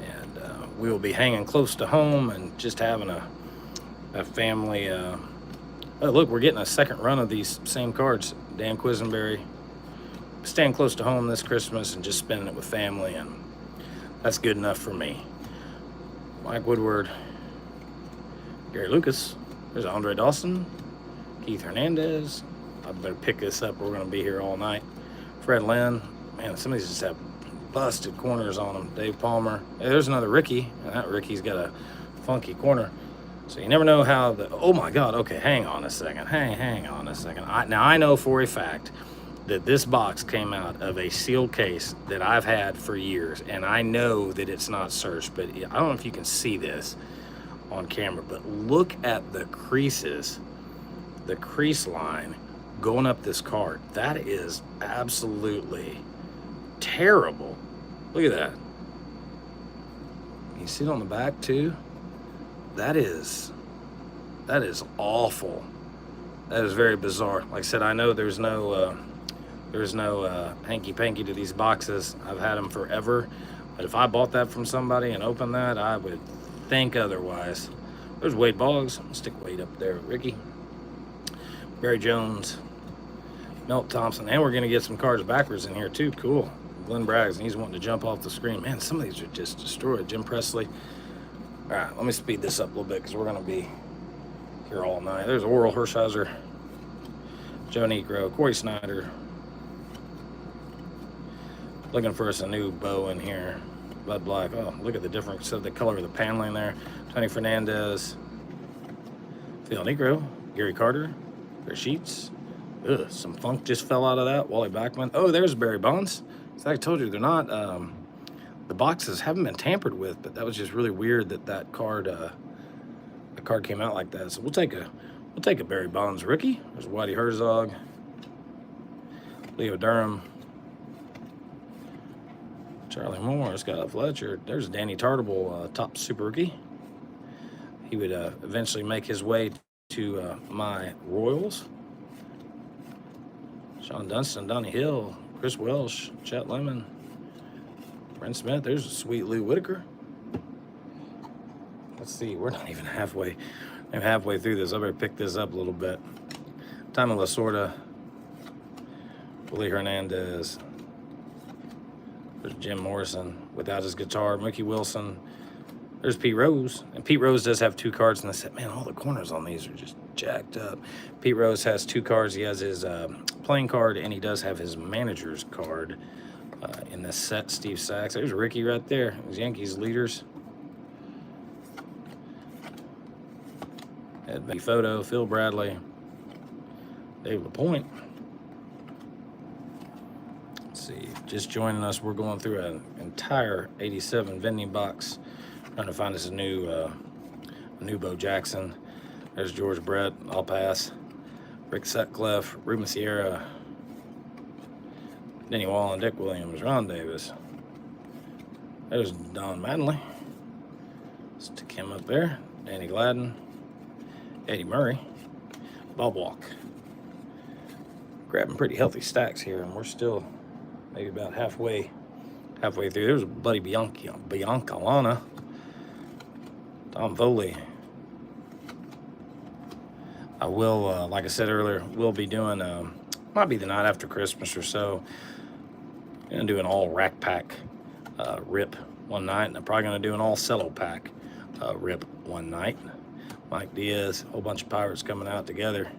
And we will be hanging close to home and just having a family. Oh, look, we're getting a second run of these same cards. Dan Quisenberry. Staying close to home this Christmas and just spending it with family, and that's good enough for me. Mike Woodward, Gary Lucas, there's Andre Dawson, Keith Hernandez. I better pick this up. We're going to be here all night. Fred Lynn. Man, some of these just have busted corners on them. Dave Palmer. Hey, there's another Ricky, and that Ricky's got a funky corner. So you never know how the... Oh, my God. Okay, hang on a second. Hang on a second. Now, I know for a fact that this box came out of a sealed case that I've had for years, and I know that it's not searched, but I don't know if you can see this on camera, but look at the creases, the crease line going up this card. That is absolutely terrible. Look at that. You see it on the back too? That is awful. That is very bizarre. Like I said, I know there's no hanky-panky to these boxes. I've had them forever, but if I bought that from somebody and opened that, I would think otherwise. There's Wade Boggs. Stick Wade up there, Ricky. Barry Jones, Milt Thompson, and we're gonna get some cards backwards in here too. Cool. Glenn Braggs, and he's wanting to jump off the screen. Man, some of these are just destroyed. Jim Presley. All right, let me speed this up a little bit because we're gonna be here all night. There's Oral Hershiser, Joe Negro, Corey Snyder. Looking for us a new bow in here. Bud Black. Oh, look at the difference of the color of the paneling there. Tony Fernandez. Phil Negro. Gary Carter. Their Sheets. Ugh, some funk just fell out of that. Wally Backman. Oh, there's Barry Bonds. So I told you, they're not, the boxes haven't been tampered with, but that was just really weird that card came out like that. So we'll take a Barry Bonds rookie. There's Whitey Herzog. Leo Durham. Charlie Moore, Scott Fletcher. There's Danny Tartable, top super rookie. He would eventually make his way to my Royals. Sean Dunston, Donnie Hill, Chris Welsh, Chet Lemon, Brent Smith. There's a sweet Lou Whitaker. Let's see, we're not even halfway through this. I better pick this up a little bit. Tommy Lasorda, Willie Hernandez. There's Jim Morrison without his guitar. Mickey Wilson. There's Pete Rose. And Pete Rose does have 2 cards in the set. Man, all the corners on these are just jacked up. Pete Rose has 2 cards. He has his playing card, and he does have his manager's card in this set. Steve Sachs. There's Ricky right there. His Yankees leaders. Ed Becky Photo. Phil Bradley. Dave LaPointe. See, just joining us, we're going through an entire 87 vending box, trying to find us a new Bo Jackson. There's George Brett, I'll pass. Rick Sutcliffe, Ruben Sierra, Denny Wallen, Dick Williams, Ron Davis. There's Don Mattingly. Stick him up there. Danny Gladden, Eddie Murray, Bob Walk. Grabbing pretty healthy stacks here, and we're still maybe about halfway through. There's Buddy Biancalana, Tom Foley. I will, like I said earlier, we'll be doing, might be the night after Christmas or so, gonna do an all rack pack rip one night, and I'm probably gonna do an all cello pack rip one night. Mike Diaz, a whole bunch of Pirates coming out together.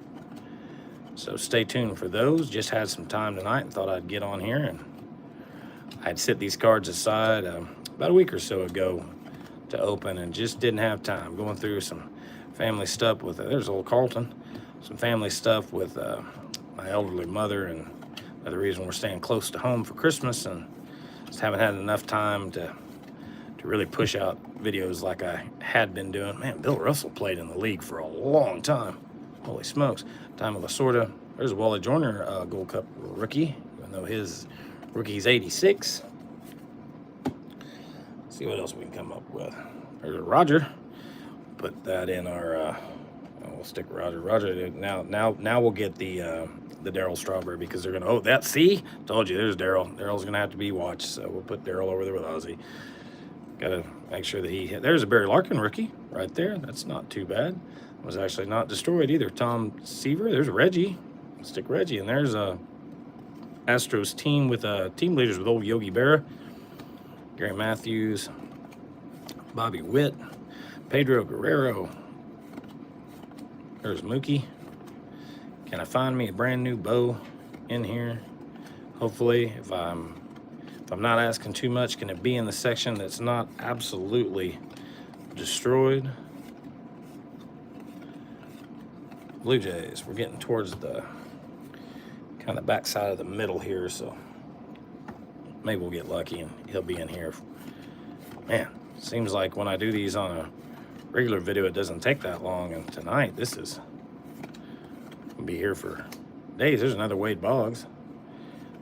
So stay tuned for those. Just had some time tonight and thought I'd get on here, and I'd set these cards aside about a week or so ago to open and just didn't have time. Going through some family stuff with, there's old Carlton, some family stuff with my elderly mother, and another reason we're staying close to home for Christmas, and just haven't had enough time to really push out videos like I had been doing. Man, Bill Russell played in the league for a long time. Holy smokes. Time of Lasorda. There's a Wally Joyner Gold Cup rookie, even though his rookie's 86. Let's see what else we can come up with. There's a Roger. Put that in our, we'll stick Roger. Roger, now we'll get the Daryl Strawberry, because they're going to, oh, that, see? Told you, there's Daryl. Daryl's going to have to be watched, so we'll put Daryl over there with Ozzy. Got to make sure that he hit. There's a Barry Larkin rookie right there. That's not too bad. Was actually not destroyed either. Tom Seaver. There's Reggie. Stick Reggie. And there's a Astros team with team leaders with old Yogi Berra, Gary Matthews, Bobby Witt, Pedro Guerrero. There's Mookie. Can I find me a brand new bow in here? Hopefully, if I'm not asking too much, can it be in the section that's not absolutely destroyed? Blue Jays, we're getting towards the kind of back side of the middle here, so maybe we'll get lucky and he'll be in here. Man, seems like when I do these on a regular video, it doesn't take that long, and tonight this is gonna be here for days. There's another Wade Boggs.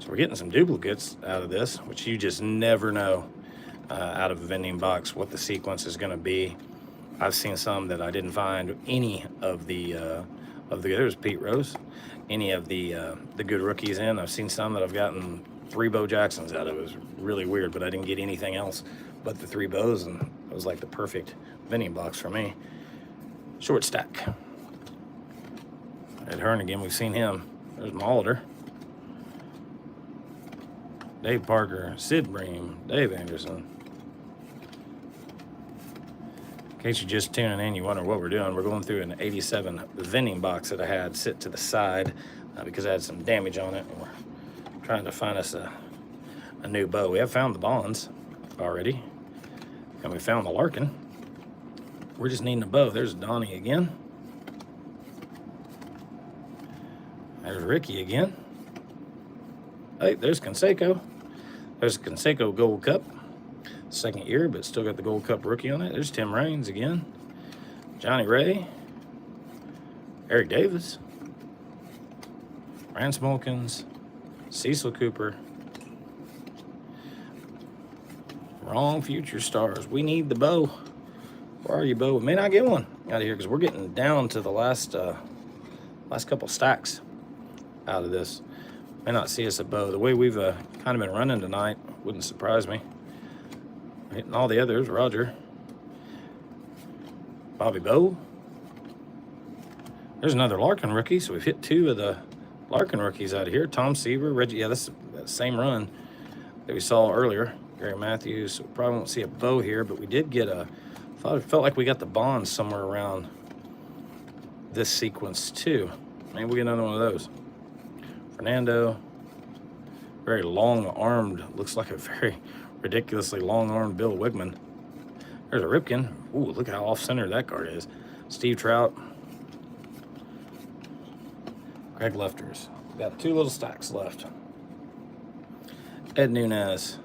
So we're getting some duplicates out of this, which you just never know out of a vending box what the sequence is going to be. I've seen some that I didn't find any of the there's Pete Rose, any of the good rookies in. I've seen some that I've gotten 3 Bo Jacksons out of. It was really weird, but I didn't get anything else but the 3 Bows, and it was like the perfect vending box for me. Short stack. Ed Hearn again, we've seen him. There's Molitor. Dave Parker, Sid Bream, Dave Anderson. In case you're just tuning in, you wonder what we're doing. We're going through an 87 vending box that I had sit to the side because I had some damage on it. And we're trying to find us a new bow. We have found the Bonds already, and we found the Larkin. We're just needing a bow. There's Donnie again. There's Ricky again. Hey, there's Canseco. There's a Canseco Gold Cup. Second year, but still got the Gold Cup rookie on it. There's Tim Raines again. Johnny Ray. Eric Davis. Rand Smolkins. Cecil Cooper. Wrong future stars. We need the bow. Where are you, bow? We may not get one out of here because we're getting down to the last couple stacks out of this. May not see us a bow. The way we've kind of been running tonight wouldn't surprise me. Hitting all the others. Roger. Bobby Bow. There's another Larkin rookie. So we've hit 2 of the Larkin rookies out of here. Tom Seaver, Reggie. Yeah, that's that same run that we saw earlier. Gary Matthews. So we probably won't see a bow here, but we did get a. It felt like we got the Bonds somewhere around this sequence too. Maybe we'll get another one of those. Fernando, very long-armed, looks like a very ridiculously long-armed Bill Wigman. There's a Ripken. Ooh, look how off-center that card is. Steve Trout. Greg Lefters. Got 2 little stacks left. Ed Nunez.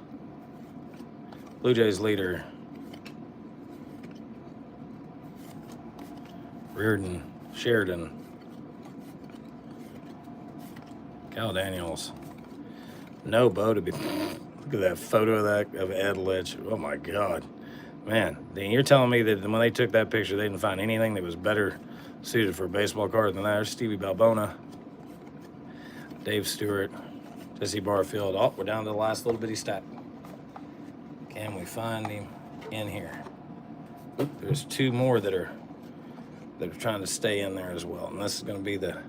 Blue Jays leader. Reardon. Sheridan. Cal Daniels. No bow to be. Look at that photo of Ed Litch. Oh my God, man! Then you're telling me that when they took that picture, they didn't find anything that was better suited for a baseball card than that? There's Stevie Balbona, Dave Stewart, Jesse Barfield. Oh, we're down to the last little bitty stack. Can we find him in here? Oop, there's 2 more that are trying to stay in there as well, and this is going to be the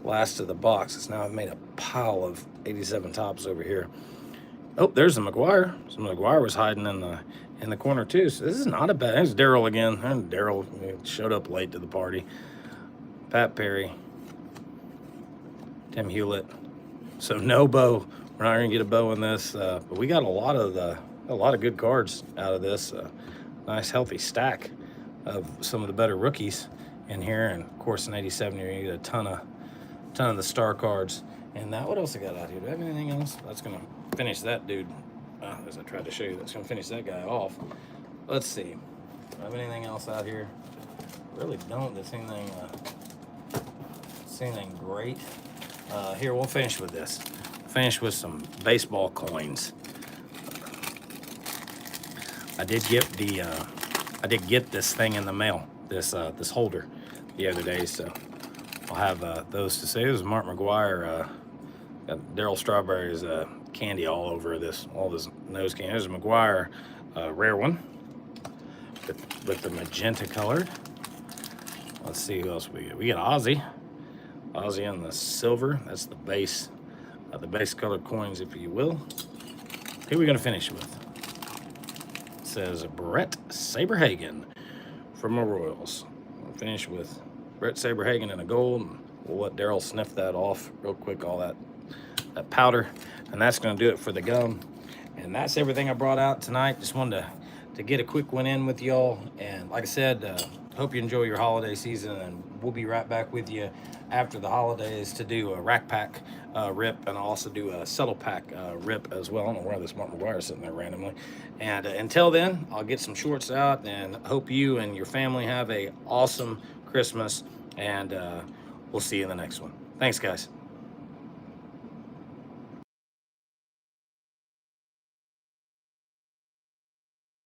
last of the boxes. Now I've made a pile of 87 tops over here. Oh, there's the McGuire. So McGuire was hiding in the corner too. So this is not a bad. There's Daryl again. And Daryl showed up late to the party. Pat Perry. Tim Hewlett. So no bow. We're not gonna get a bow in this, but we got a lot of good cards out of this. Nice healthy stack of some of the better rookies in here, and of course in 87 you're gonna get a ton of the star cards. And what else I got out here? Do I have anything else? That's gonna finish that dude. As I tried to show you, that's gonna finish that guy off. Let's see. Do I have anything else out here? Really don't. That's anything see anything great. Here, we'll finish with this. Finish with some baseball coins. I did get this thing in the mail, this holder, the other day, so I'll have those to say. This is Mark McGuire. Got Daryl Strawberry's candy all over all this nose candy. There's a McGuire rare one with the magenta colored. Let's see who else we get. We got Ozzy on the silver. That's the base colored coins, if you will. Who are we gonna finish with? It says Brett Saberhagen from the Royals. We'll finish with Brett Saberhagen in a gold. And we'll let Daryl sniff that off real quick, all that powder. And that's gonna do it for the gum. And that's everything I brought out tonight. Just wanted to get a quick one in with y'all. And like I said, hope you enjoy your holiday season, and we'll be right back with you after the holidays to do a rack pack rip, and I'll also do a settle pack rip as well. I don't know why this Mark McGuire is sitting there randomly. And until then, I'll get some shorts out, and hope you and your family have a awesome Christmas, and we'll see you in the next one. Thanks, guys.